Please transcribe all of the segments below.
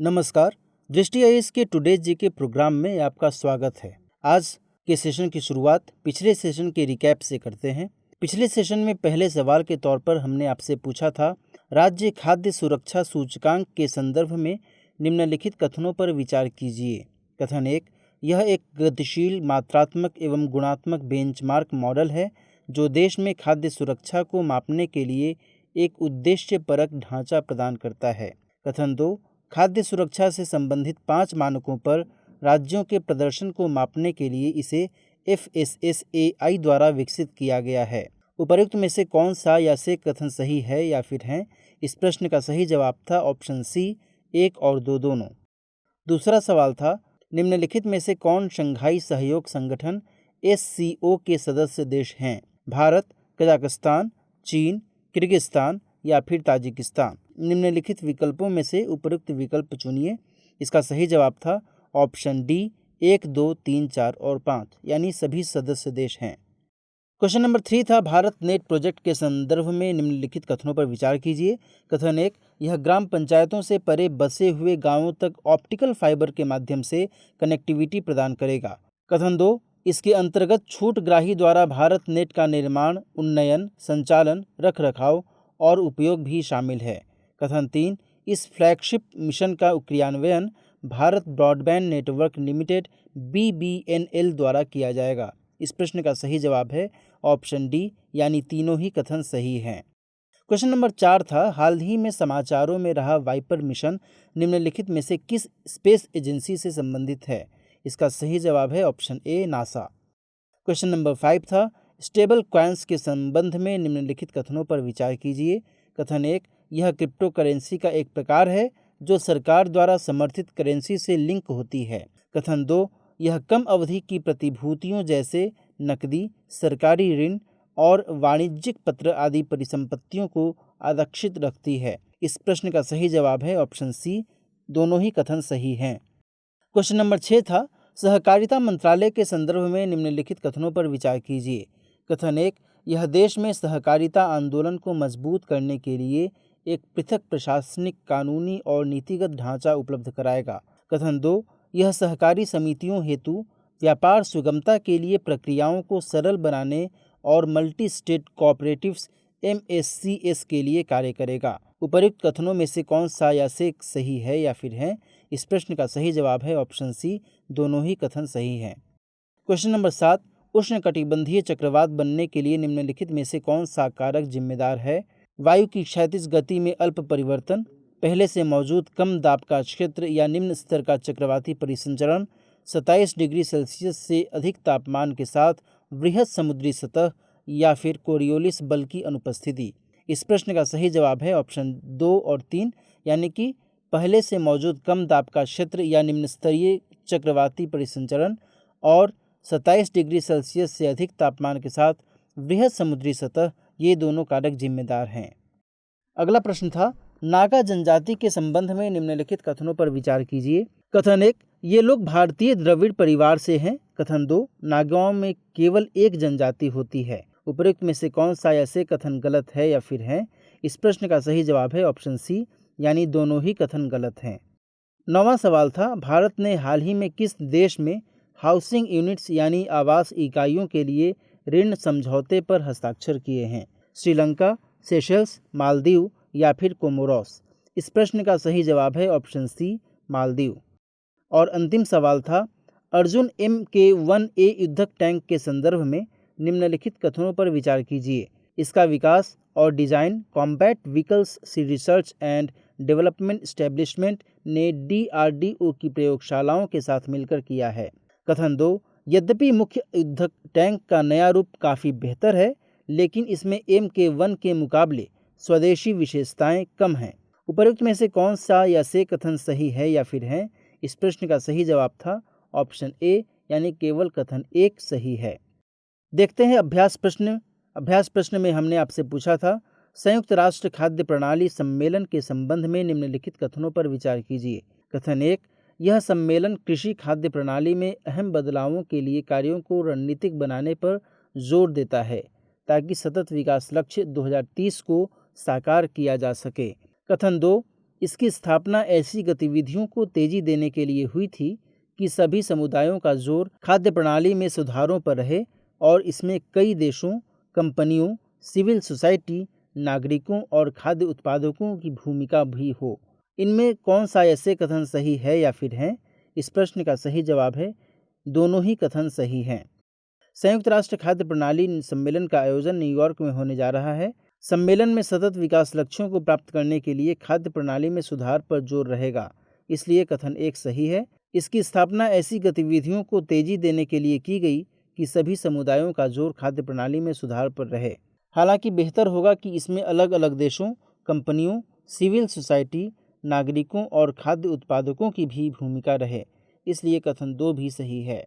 नमस्कार। दृष्टि आईएएस के टुडे जी के प्रोग्राम में आपका स्वागत है। आज के सेशन की शुरुआत पिछले सेशन के रिकैप से करते हैं। पिछले सेशन में पहले सवाल के तौर पर हमने आपसे पूछा था, राज्य खाद्य सुरक्षा सूचकांक के संदर्भ में निम्नलिखित कथनों पर विचार कीजिए। कथन 1, यह एक गतिशील मात्रात्मक एवं गुणात्मक बेंचमार्क मॉडल है जो देश में खाद्य सुरक्षा को मापने के लिए एक उद्देश्यपरक ढांचा प्रदान करता है। कथन 2, खाद्य सुरक्षा से संबंधित 5 मानकों पर राज्यों के प्रदर्शन को मापने के लिए इसे FSSAI द्वारा विकसित किया गया है। उपर्युक्त में से कौन सा या से कथन सही है या फिर है? इस प्रश्न का सही जवाब था ऑप्शन सी, 1 और 2 दोनों। दूसरा सवाल था, निम्नलिखित में से कौन शंघाई सहयोग संगठन SCO के सदस्य देश हैं? भारत, कजाकिस्तान, चीन, किर्गिस्तान या फिर ताजिकिस्तान। निम्नलिखित विकल्पों में से उपयुक्त विकल्प चुनिए। इसका सही जवाब था ऑप्शन डी, 1, 2, 3, 4 और 5 यानी सभी सदस्य देश हैं। क्वेश्चन नंबर 3 था, भारत नेट प्रोजेक्ट के संदर्भ में निम्नलिखित कथनों पर विचार कीजिए। कथन 1, यह ग्राम पंचायतों से परे बसे हुए गांवों तक ऑप्टिकल फाइबर के माध्यम से कनेक्टिविटी प्रदान करेगा। कथन 2, इसके अंतर्गत छूटग्राही द्वारा भारत नेट का निर्माण, उन्नयन, संचालन, रखरखाव और उपयोग भी शामिल है। कथन 3, इस फ्लैगशिप मिशन का क्रियान्वयन Bharat broadband network limited BBNL द्वारा किया जाएगा। इस प्रश्न का सही जवाब है ऑप्शन डी, यानी तीनों ही कथन सही हैं। क्वेश्चन नंबर 4 था, हाल ही में समाचारों में रहा वाइपर मिशन निम्नलिखित में से किस स्पेस एजेंसी से संबंधित है? इसका सही जवाब है option A, NASA. Question number 5 था, स्टेबल कॉइन्स के संबंध में निम्नलिखित कथनों पर विचार कीजिए। कथन 1, यह क्रिप्टो करेंसी का एक प्रकार है जो सरकार द्वारा समर्थित करेंसी से लिंक होती है। कथन 2, यह कम अवधि की प्रतिभूतियों जैसे नकदी, सरकारी ऋण और वाणिज्यिक पत्र आदि परिसंपत्तियों को आरक्षित रखती है। इस प्रश्न का सही जवाब है ऑप्शन सी, दोनों ही कथन सही हैं। क्वेश्चन नंबर 6 था, सहकारिता मंत्रालय के संदर्भ में निम्नलिखित कथनों पर विचार कीजिए। कथन 1, यह देश में सहकारिता आंदोलन को मजबूत करने के लिए एक पृथक प्रशासनिक, कानूनी और नीतिगत ढांचा उपलब्ध कराएगा। कथन 2, यह सहकारी समितियों हेतु व्यापार सुगमता के लिए प्रक्रियाओं को सरल बनाने और मल्टी स्टेट कोऑपरेटिव्स MSCS के लिए कार्य करेगा। उपर्युक्त कथनों में से कौन सा या से सही है या फिर है? इस प्रश्न का सही जवाब है ऑप्शन सी, दोनों ही कथन सही हैं। क्वेश्चन नंबर 7, उष्णकटिबंधीय चक्रवात बनने के लिए निम्नलिखित में से कौन सा कारक जिम्मेदार है? वायु की क्षैतिज गति में अल्प परिवर्तन, पहले से मौजूद कम दाब का क्षेत्र या निम्न स्तर का चक्रवाती परिसंचरण, 27 डिग्री सेल्सियस से अधिक तापमान के साथ वृहद समुद्री सतह या फिर कोरियोलिस बल की अनुपस्थिति। इस प्रश्न का सही जवाब है ऑप्शन 2 और 3, यानी कि पहले से मौजूद कम दाब का क्षेत्र या निम्न स्तरीय चक्रवाती परिसंचरण और 27 डिग्री सेल्सियस से अधिक तापमान के साथ वृहद समुद्री सतह, ये दोनों कारक जिम्मेदार हैं। अगला प्रश्न था, नागा जनजाति के संबंध में निम्नलिखित कथनों पर विचार कीजिए। कथन 1, ये लोग भारतीय द्रविड़ परिवार से हैं। कथन 2, नागाओं में केवल एक जनजाति होती है। उपयुक्त में से कौन सा या से कथन गलत है या फिर है? इस प्रश्न का सही जवाब है ऑप्शन सी, यानी दोनों ही कथन गलत हैं। 9वां सवाल था, भारत ने हाल ही में किस देश में हाउसिंग यूनिट्स यानी आवास इकाइयों के लिए ऋण समझौते पर हस्ताक्षर किए हैं? श्रीलंका, सेशल्स, मालदीव या फिर कोमोरोस। इस प्रश्न का सही जवाब है ऑप्शन सी, मालदीव। और अंतिम सवाल था, अर्जुन MK-1A युद्धक टैंक के संदर्भ में निम्नलिखित कथनों पर विचार कीजिए। इसका विकास और design combat vehicles research and development establishment ने DRDO की प्रयोगशालाओं के साथ मिलकर किया है। कथन 2, यद्यपि मुख्य युद्धक टैंक का नया रूप काफ़ी बेहतर है, लेकिन इसमें MK-1 के मुकाबले स्वदेशी विशेषताएं कम हैं। उपर्युक्त में से कौन सा या से कथन सही है या फिर है? इस प्रश्न का सही जवाब था ऑप्शन ए, यानी केवल कथन 1 सही है। देखते हैं अभ्यास प्रश्न। अभ्यास प्रश्न में हमने आपसे पूछा था, संयुक्त राष्ट्र खाद्य प्रणाली सम्मेलन के संबंध में निम्नलिखित कथनों पर विचार कीजिए। कथन 1, यह सम्मेलन कृषि खाद्य प्रणाली में अहम बदलावों के लिए कार्यों को रणनीतिक बनाने पर जोर देता है ताकि सतत विकास लक्ष्य 2030 को साकार किया जा सके। कथन 2, इसकी स्थापना ऐसी गतिविधियों को तेजी देने के लिए हुई थी कि सभी समुदायों का जोर खाद्य प्रणाली में सुधारों पर रहे और इसमें कई देशों, कंपनियों, सिविल सोसाइटी, नागरिकों और खाद्य उत्पादकों की भूमिका भी हो। इनमें कौन सा ऐसे कथन सही है या फिर हैं? इस प्रश्न का सही जवाब है दोनों ही कथन सही हैं। संयुक्त राष्ट्र खाद्य प्रणाली सम्मेलन का आयोजन न्यूयॉर्क में होने जा रहा है। सम्मेलन में सतत विकास लक्ष्यों को प्राप्त करने के लिए खाद्य प्रणाली में सुधार पर जोर रहेगा, इसलिए कथन 1 सही है। इसकी स्थापना ऐसी गतिविधियों को तेजी देने के लिए की गई कि सभी समुदायों का जोर खाद्य प्रणाली में सुधार पर रहे। हालांकि बेहतर होगा कि इसमें अलग अलग देशों, कंपनियों, सिविल सोसाइटी, नागरिकों और खाद्य उत्पादकों की भी भूमिका रहे, इसलिए कथन 2 भी सही है।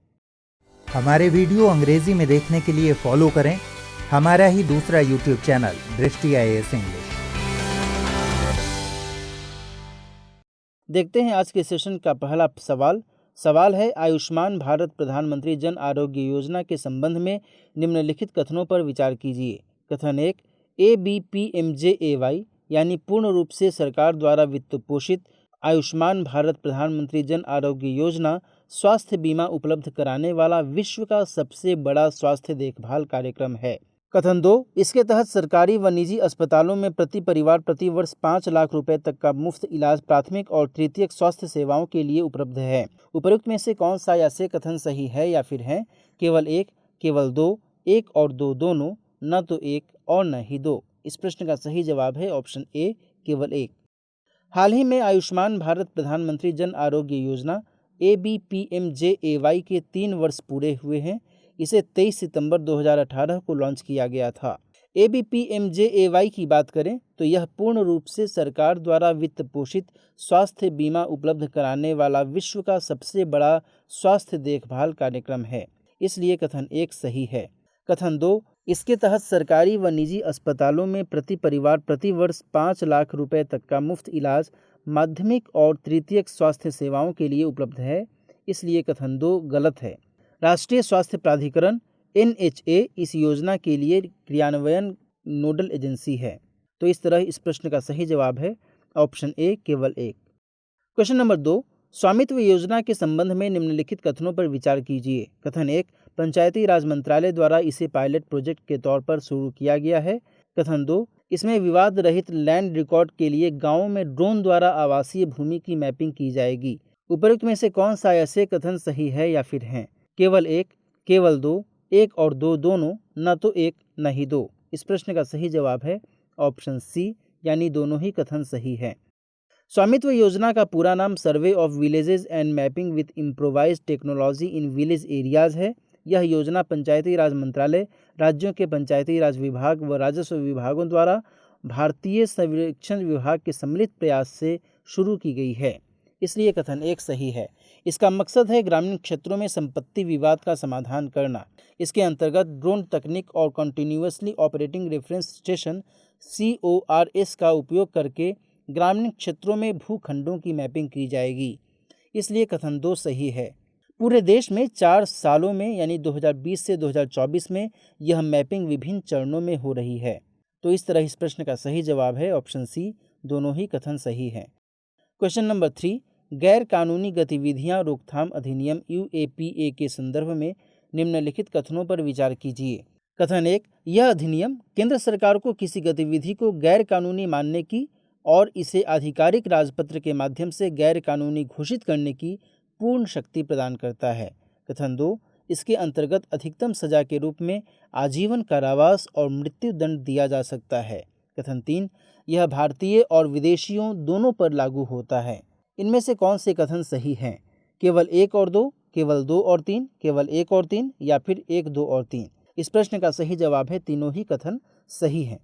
हमारे वीडियो अंग्रेजी में देखने के लिए फॉलो करें हमारा ही दूसरा यूट्यूब चैनल दृष्टि IAS इंग्लिश। देखते हैं आज के सेशन का पहला सवाल है आयुष्मान भारत प्रधानमंत्री जन आरोग्य योजना के संबंध में निम्नलिखित कथनों पर विचार कीजिए। कथन 1, ABPMJAY यानी पूर्ण रूप से सरकार द्वारा वित्त पोषित आयुष्मान भारत प्रधानमंत्री जन आरोग्य योजना स्वास्थ्य बीमा उपलब्ध कराने वाला विश्व का सबसे बड़ा स्वास्थ्य देखभाल कार्यक्रम है। कथन 2, इसके तहत सरकारी व निजी अस्पतालों में प्रति परिवार प्रति वर्ष 5 लाख रुपए तक का मुफ्त इलाज प्राथमिक और तृतीयक स्वास्थ्य सेवाओं के लिए उपलब्ध है। उपरोक्त में से कौन सा ऐसे कथन सही है या फिर हैं? केवल 1, केवल 2, 1 और 2 दोनों, न तो 1 और न ही 2। इस प्रश्न का सही जवाब है ऑप्शन ए, केवल 1। हाल ही में आयुष्मान भारत प्रधानमंत्री जन आरोग्य योजना ABPMJAY के 3 वर्ष पूरे हुए हैं। इसे 23 सितंबर 2018 को लॉन्च किया गया था। ABPMJAY की बात करें तो यह पूर्ण रूप से सरकार द्वारा वित्त पोषित स्वास्थ्य बीमा उपलब्ध कराने वाला विश्व का सबसे बड़ा स्वास्थ्य देखभाल कार्यक्रम है, इसलिए कथन 1 सही है। कथन 2, इसके तहत सरकारी व निजी अस्पतालों में प्रति परिवार प्रति वर्ष 5 लाख रुपए तक का मुफ्त इलाज माध्यमिक और तृतीयक स्वास्थ्य सेवाओं के लिए उपलब्ध है, इसलिए कथन 2 गलत है। राष्ट्रीय स्वास्थ्य प्राधिकरण NHA इस योजना के लिए क्रियान्वयन नोडल एजेंसी है, तो इस तरह इस प्रश्न का सही जवाब है ऑप्शन ए, केवल 1। क्वेश्चन नंबर 2, स्वामित्व योजना के संबंध में निम्नलिखित कथनों पर विचार कीजिए। कथन 1, पंचायती राज मंत्रालय द्वारा इसे पायलट प्रोजेक्ट के तौर पर शुरू किया गया है। कथन 2, इसमें विवाद रहित लैंड रिकॉर्ड के लिए गाँवों में ड्रोन द्वारा आवासीय भूमि की मैपिंग की जाएगी। उपरोक्त में से कौन सा ऐसे कथन सही है या फिर हैं? केवल 1, केवल 2, 1 और 2 दोनों, न तो 1 न ही 2। इस प्रश्न का सही जवाब है ऑप्शन सी, यानी दोनों ही कथन सही है। स्वामित्व योजना का पूरा नाम survey of villages and mapping with improvised technology in village areas है। यह योजना पंचायती राज मंत्रालय, राज्यों के पंचायती राज विभाग व राजस्व विभागों द्वारा भारतीय सर्वेक्षण विभाग के सम्मिलित प्रयास से शुरू की गई है, इसलिए कथन 1 सही है। इसका मकसद है ग्रामीण क्षेत्रों में संपत्ति विवाद का समाधान करना। इसके अंतर्गत ड्रोन तकनीक और continuously operating reference station CORS का उपयोग करके ग्रामीण क्षेत्रों में भूखंडों की मैपिंग की जाएगी, इसलिए कथन 2 सही है। पूरे देश में 4 सालों में यानी 2020 से 2024 में यह मैपिंग विभिन्न चरणों में हो रही है, तो इस तरह इस प्रश्न का सही जवाब है ऑप्शन सी, दोनों ही कथन सही हैं। क्वेश्चन नंबर 3, गैर कानूनी गतिविधियां रोकथाम अधिनियम UAPA के संदर्भ में निम्नलिखित कथनों पर विचार कीजिए। कथन 1, यह अधिनियम केंद्र सरकार को किसी गतिविधि को गैर कानूनी मानने की और इसे आधिकारिक राजपत्र के माध्यम से गैर कानूनी घोषित करने की पूर्ण शक्ति प्रदान करता है। कथन 2, इसके अंतर्गत अधिकतम सजा के रूप में आजीवन कारावास और मृत्यु दंड दिया जा सकता है। कथन 3, यह भारतीय और विदेशियों दोनों पर लागू होता है। इनमें से कौन से कथन सही हैं? केवल 1 और 2, केवल 2 और 3, केवल 1 और 3 या फिर 1, 2 और 3? इस प्रश्न का सही जवाब है तीनों ही कथन सही हैं।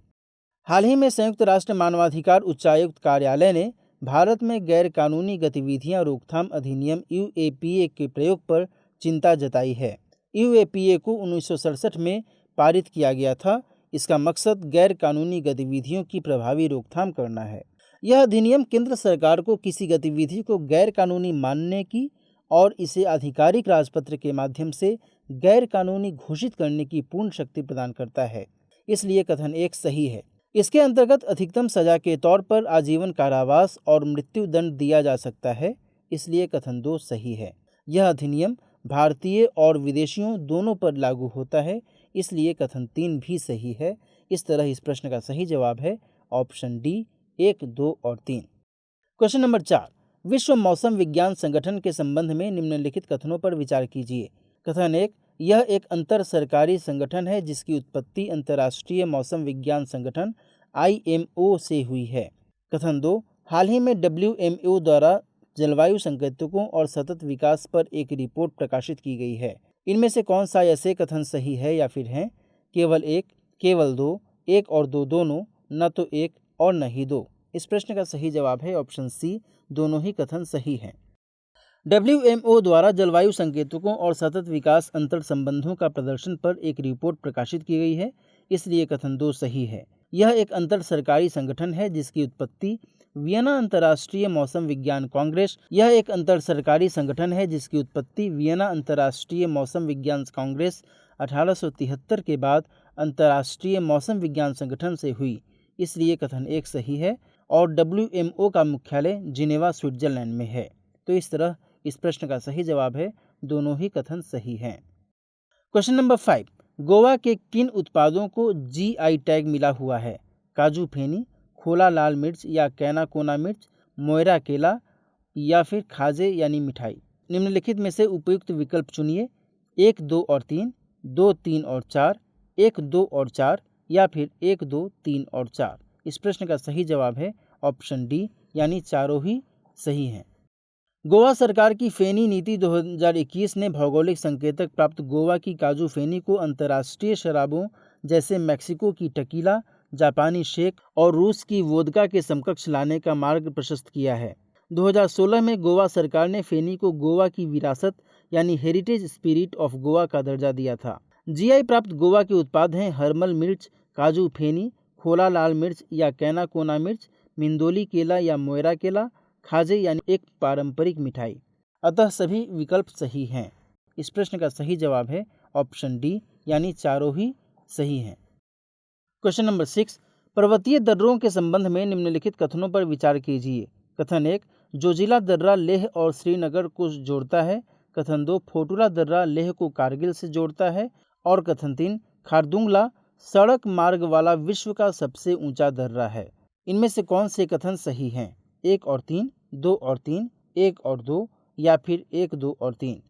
हाल ही में संयुक्त राष्ट्र मानवाधिकार उच्चायुक्त कार्यालय ने भारत में गैर कानूनी गतिविधियां रोकथाम अधिनियम UAPA के प्रयोग पर चिंता जताई है। UAPA को 1967 में पारित किया गया था। इसका मकसद गैर कानूनी गतिविधियों की प्रभावी रोकथाम करना है। यह अधिनियम केंद्र सरकार को किसी गतिविधि को गैर कानूनी मानने की और इसे आधिकारिक राजपत्र के माध्यम से गैर कानूनी घोषित करने की पूर्ण शक्ति प्रदान करता है, इसलिए कथन 1 सही है। इसके अंतर्गत अधिकतम सजा के तौर पर आजीवन कारावास और मृत्यु दंड दिया जा सकता है, इसलिए कथन 2 सही है। यह अधिनियम भारतीय और विदेशियों दोनों पर लागू होता है, इसलिए कथन 3 भी सही है। इस तरह इस प्रश्न का सही जवाब है ऑप्शन डी 1, 2 और 3। क्वेश्चन नंबर 4, विश्व मौसम विज्ञान संगठन के संबंध में निम्नलिखित कथनों पर विचार कीजिए। कथन 1, यह एक अंतर सरकारी संगठन है जिसकी उत्पत्ति अंतर्राष्ट्रीय मौसम विज्ञान संगठन IMO से हुई है। कथन 2, हाल ही में WMO द्वारा जलवायु संकेतकों और सतत विकास पर एक रिपोर्ट प्रकाशित की गई है। इनमें से कौन सा ऐसे कथन सही है या फिर हैं? केवल 1, केवल 2, 1 और 2 दोनों, न तो 1 और न ही 2। इस प्रश्न का सही जवाब है ऑप्शन सी, दोनों ही कथन सही हैं। WMO द्वारा जलवायु संकेतकों और सतत विकास अंतर संबंधों का प्रदर्शन पर एक रिपोर्ट प्रकाशित की गई है, इसलिए कथन 2 सही है। यह एक अंतर सरकारी संगठन है जिसकी उत्पत्ति वियना अंतर्राष्ट्रीय मौसम विज्ञान कांग्रेस यह एक अंतर सरकारी संगठन है जिसकी उत्पत्ति वियना अंतर्राष्ट्रीय मौसम विज्ञान कांग्रेस 1873 के बाद अंतर्राष्ट्रीय मौसम विज्ञान संगठन से हुई, इसलिए कथन 1 सही है। और WMO का मुख्यालय जिनेवा स्विट्जरलैंड में है। तो इस तरह इस प्रश्न का सही जवाब है दोनों ही कथन सही हैं। क्वेश्चन नंबर 5, गोवा के किन उत्पादों को GI टैग मिला हुआ है? काजू फेनी, खोला लाल मिर्च या कैना कोना मिर्च, मोयरा केला या फिर खाजे यानी मिठाई। निम्नलिखित में से उपयुक्त विकल्प चुनिए। 1, 2 और 3, 2, 3 और 4, 1, 2 और 4 या फिर 1, 2, 3 और 4। इस प्रश्न का सही जवाब है ऑप्शन डी, यानी चारों ही सही हैं। गोवा सरकार की फेनी नीति 2021 ने भौगोलिक संकेतक प्राप्त गोवा की काजू फेनी को अंतर्राष्ट्रीय शराबों जैसे मैक्सिको की टकीला, जापानी शेक और रूस की वोदका के समकक्ष लाने का मार्ग प्रशस्त किया है। 2016 में गोवा सरकार ने फेनी को गोवा की विरासत यानी हेरिटेज स्पिरिट ऑफ गोवा का दर्जा दिया था। GI प्राप्त गोवा के उत्पाद हैं हरमल मिर्च, काजू फेनी, खोला लाल मिर्च या कैना कोना मिर्च, मिंदोली केला या मोयरा केला, खाजे यानी एक पारंपरिक मिठाई। अतः सभी विकल्प सही हैं। इस प्रश्न का सही जवाब है ऑप्शन डी, यानी चारों ही सही हैं। क्वेश्चन नंबर 6, पर्वतीय दर्रों के संबंध में निम्नलिखित कथनों पर विचार कीजिए। कथन 1, जोजिला दर्रा लेह और श्रीनगर को जोड़ता है। कथन 2, फोटुला दर्रा लेह को कारगिल से जोड़ता है। और कथन 3, खारदुंगला सड़क मार्ग वाला विश्व का सबसे ऊंचा दर्रा है। इनमें से कौन से कथन सही हैं? 1 और 3, 2 और 3, 1 और 2 या फिर 1, 2 और 3।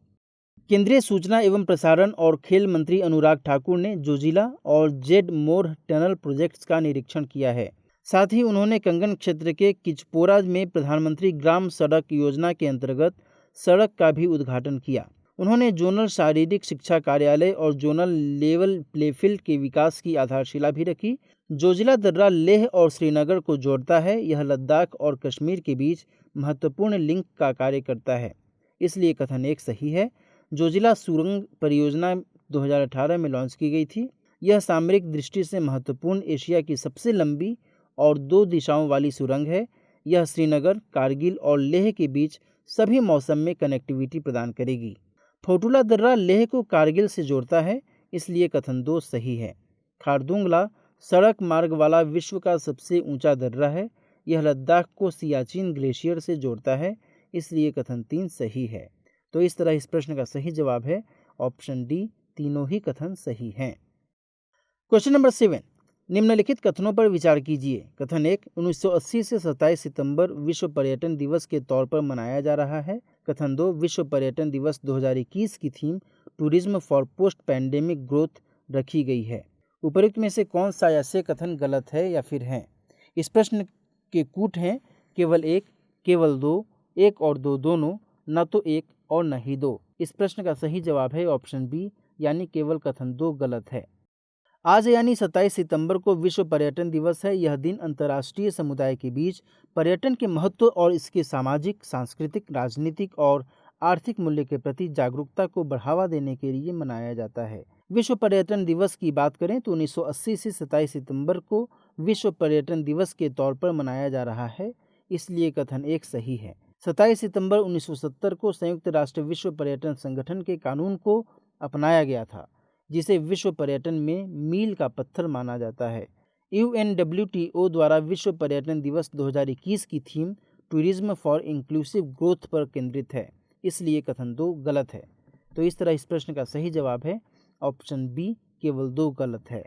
केंद्रीय सूचना एवं प्रसारण और खेल मंत्री अनुराग ठाकुर ने जोजिला और जेड मोर टनल प्रोजेक्ट्स का निरीक्षण किया है। साथ ही उन्होंने कंगन क्षेत्र के किचपोरा में प्रधानमंत्री ग्राम सड़क योजना के अंतर्गत सड़क का भी उद्घाटन किया। उन्होंने जोनल शारीरिक शिक्षा कार्यालय और जोनल लेवल प्लेफील्ड के विकास की आधारशिला भी रखी। जोजिला दर्रा लेह और श्रीनगर को जोड़ता है। यह लद्दाख और कश्मीर के बीच महत्वपूर्ण लिंक का कार्य करता है, इसलिए कथन 1 सही है। जोजिला सुरंग परियोजना 2018 में लॉन्च की गई थी। यह सामरिक दृष्टि से महत्वपूर्ण एशिया की सबसे लंबी और 2 दिशाओं वाली सुरंग है। यह श्रीनगर, कारगिल और लेह के बीच सभी मौसम में कनेक्टिविटी प्रदान करेगी। फोटुला दर्रा लेह को कारगिल से जोड़ता है, इसलिए कथन 2 सही है। खारदुंगला सड़क मार्ग वाला विश्व का सबसे ऊंचा दर्रा है। यह लद्दाख को सियाचिन ग्लेशियर से जोड़ता है, इसलिए कथन 3 सही है। तो इस तरह इस प्रश्न का सही जवाब है ऑप्शन डी, तीनों ही कथन सही हैं। क्वेश्चन नंबर 7, निम्नलिखित कथनों पर विचार कीजिए। कथन 1, 1980 से 27 सितंबर विश्व पर्यटन दिवस के तौर पर मनाया जा रहा है। कथन 2, विश्व पर्यटन दिवस 2021 की theme tourism for post pandemic growth रखी गई है। उपरोक्त में से कौन सा ऐसे कथन गलत है या फिर हैं? इस प्रश्न के कूट हैं केवल 1, केवल 2, 1 और 2 दोनों, न तो 1 और न ही 2। इस प्रश्न का सही जवाब है ऑप्शन बी, यानी केवल कथन 2 गलत है। आज यानी 27 सितंबर को विश्व पर्यटन दिवस है। यह दिन अंतर्राष्ट्रीय समुदाय के बीच पर्यटन के महत्व और इसके सामाजिक, सांस्कृतिक, राजनीतिक और आर्थिक मूल्य के प्रति जागरूकता को बढ़ावा देने के लिए मनाया जाता है। विश्व पर्यटन दिवस की बात करें तो 1980 से 27 सितंबर को विश्व पर्यटन दिवस के तौर पर मनाया जा रहा है, इसलिए कथन 1 सही है। 27 सितंबर 1970 को संयुक्त राष्ट्र विश्व पर्यटन संगठन के कानून को अपनाया गया था, जिसे विश्व पर्यटन में मील का पत्थर माना जाता है। UNWTO द्वारा विश्व पर्यटन दिवस 2021 की theme tourism for inclusive growth पर केंद्रित है, इसलिए कथन 2 गलत है। तो इस तरह इस प्रश्न का सही जवाब है ऑप्शन बी, केवल 2 गलत है।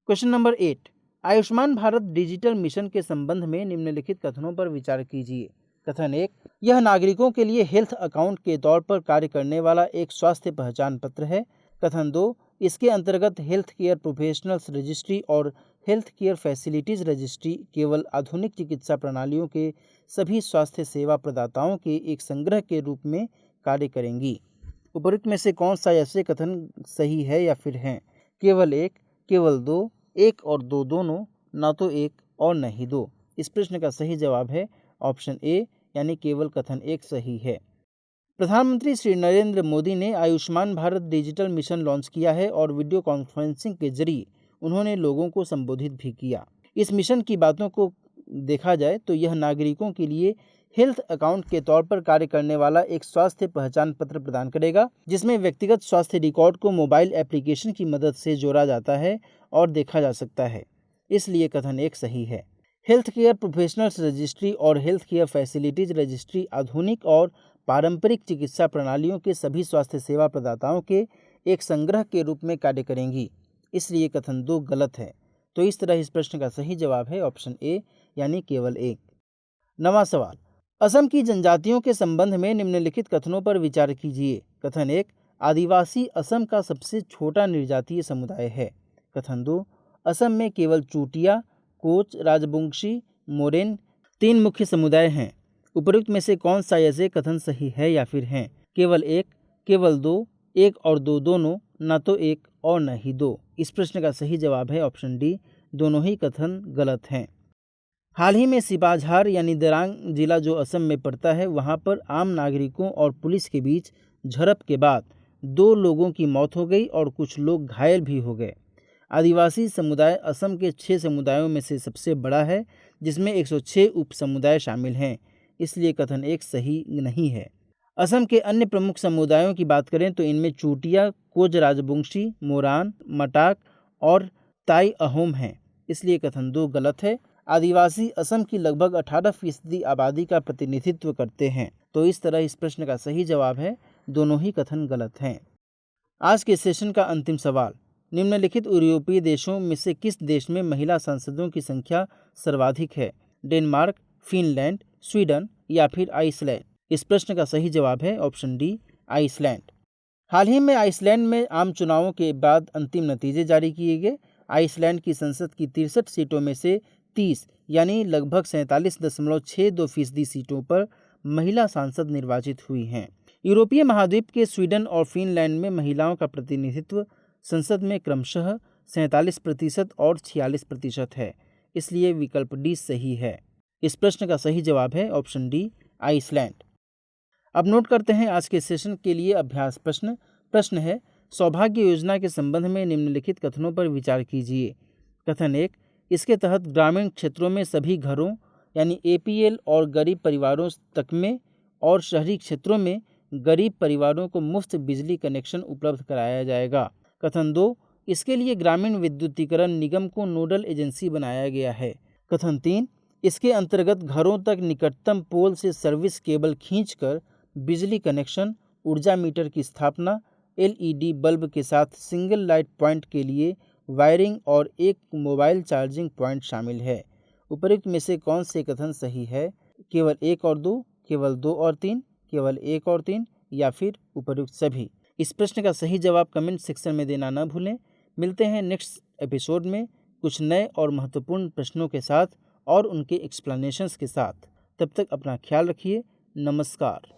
Question number 8, Ayushman Bharat digital mission के संबंध में निम्नलिखित कथनों पर विचार कीजिए। कथन 1, यह नागरिकों के लिए हेल्थ अकाउंट के तौर पर कार्य करने वाला एक स्वास्थ्य पहचान पत्र है। कथन 2, इसके अंतर्गत हेल्थ केयर प्रोफेशनल्स रजिस्ट्री और हेल्थ केयर फैसिलिटीज रजिस्ट्री केवल आधुनिक चिकित्सा प्रणालियों के सभी स्वास्थ्य सेवा प्रदाताओं के एक संग्रह के रूप में कार्य करेंगी। उपरोक्त में से कौन सा ऐसे कथन सही है या फिर हैं? केवल 1, केवल 2, 1 और 2 दोनों, ना तो 1 और न ही 2। इस प्रश्न का सही जवाब है ऑप्शन ए, यानी केवल कथन 1 सही है। प्रधानमंत्री श्री नरेंद्र मोदी ने Ayushman Bharat digital mission launch किया है और वीडियो कॉन्फ्रेंसिंग के जरिए उन्होंने लोगों को संबोधित भी किया। इस मिशन की बातों को देखा जाए तो यह नागरिकों के लिए हेल्थ अकाउंट के तौर पर कार्य करने वाला एक स्वास्थ्य पहचान पत्र प्रदान करेगा, जिसमें व्यक्तिगत स्वास्थ्य रिकॉर्ड को मोबाइल एप्लीकेशन की मदद से जोड़ा जाता है और देखा जा सकता है, इसलिए कथन 1 सही है। हेल्थ केयर प्रोफेशनल्स रजिस्ट्री और हेल्थ केयर फैसिलिटीज रजिस्ट्री आधुनिक और पारंपरिक चिकित्सा प्रणालियों के सभी स्वास्थ्य सेवा प्रदाताओं के एक संग्रह के रूप में कार्य करेंगी, इसलिए कथन 2 गलत है। तो इस तरह इस प्रश्न का सही जवाब है ऑप्शन ए, यानी केवल 1। 9वां सवाल, असम की जनजातियों के संबंध में निम्नलिखित कथनों पर विचार कीजिए। कथन 1, आदिवासी असम का सबसे छोटा निर्जातीय समुदाय है। कथन 2, असम में केवल चूटिया, कोच, राजबंशी, मोरेन 3 मुख्य समुदाय हैं। उपरोक्त में से कौन सा ऐसे कथन सही है या फिर हैं? केवल 1, केवल 2, 1 और 2 दोनों, न तो 1 और न ही 2। इस प्रश्न का सही जवाब है ऑप्शन डी, दोनों ही कथन गलत हैं। हाल ही में सिपाझार यानी दिरांग जिला जो असम में पड़ता है, वहां पर आम नागरिकों और पुलिस के बीच झड़प के बाद 2 लोगों की मौत हो गई और कुछ लोग घायल भी हो गए। आदिवासी समुदाय असम के 6 समुदायों में से सबसे बड़ा है, जिसमें 106 उप समुदाय शामिल हैं, इसलिए कथन 1 सही नहीं है। असम के अन्य प्रमुख समुदायों की बात करें तो इनमें चूटिया, कोच राजबंशी, मोरान, मटाक और ताई अहोम हैं, इसलिए कथन 2 गलत है। आदिवासी असम की लगभग 18% आबादी का प्रतिनिधित्व करते हैं, तो इस तरह इस प्रश्न का सही जवाब है दोनों ही कथन गलत हैं। आज के सेशन का अंतिम सवाल, निम्नलिखित यूरोपीय देशों में से किस देश में महिला सांसदों की संख्या सर्वाधिक है? डेनमार्क, फिनलैंड, स्वीडन या फिर आइसलैंड? इस प्रश्न का सही जवाब है ऑप्शन डी, आइसलैंड। हाल ही में आइसलैंड में आम चुनावों के बाद अंतिम नतीजे जारी किए गए। आइसलैंड की संसद की 63 सीटों में से 30 यानी लगभग 47.62% सीटों पर महिला सांसद निर्वाचित हुई हैं। यूरोपीय महाद्वीप के स्वीडन और फिनलैंड में महिलाओं का प्रतिनिधित्व संसद में क्रमशः 47% और 46% है, इसलिए विकल्प डी सही है। इस प्रश्न का सही जवाब है ऑप्शन डी, आइसलैंड। अब नोट करते हैं आज के सेशन के लिए अभ्यास प्रश्न। प्रश्न है, सौभाग्य योजना के संबंध में निम्नलिखित कथनों पर विचार कीजिए। कथन 1, इसके तहत ग्रामीण क्षेत्रों में सभी घरों यानी APL और गरीब परिवारों तक में और शहरी क्षेत्रों में गरीब परिवारों को मुफ्त बिजली कनेक्शन उपलब्ध कराया जाएगा। कथन 2, इसके लिए ग्रामीण विद्युतीकरण निगम को नोडल एजेंसी बनाया गया है। कथन 3, इसके अंतर्गत घरों तक निकटतम पोल से सर्विस केबल खींचकर बिजली कनेक्शन, ऊर्जा मीटर की स्थापना, LED बल्ब के साथ सिंगल लाइट पॉइंट के लिए वायरिंग और एक मोबाइल चार्जिंग पॉइंट शामिल है। उपरोक्त में से कौन से कथन सही है? केवल 1 और 2, केवल 2 और 3, केवल 1 और 3 या फिर उपरोक्त सभी? इस प्रश्न का सही जवाब कमेंट सेक्शन में देना न भूलें। मिलते हैं नेक्स्ट एपिसोड में कुछ नए और महत्वपूर्ण प्रश्नों के साथ और उनके एक्सप्लेनेशंस के साथ। तब तक अपना ख्याल रखिए। नमस्कार।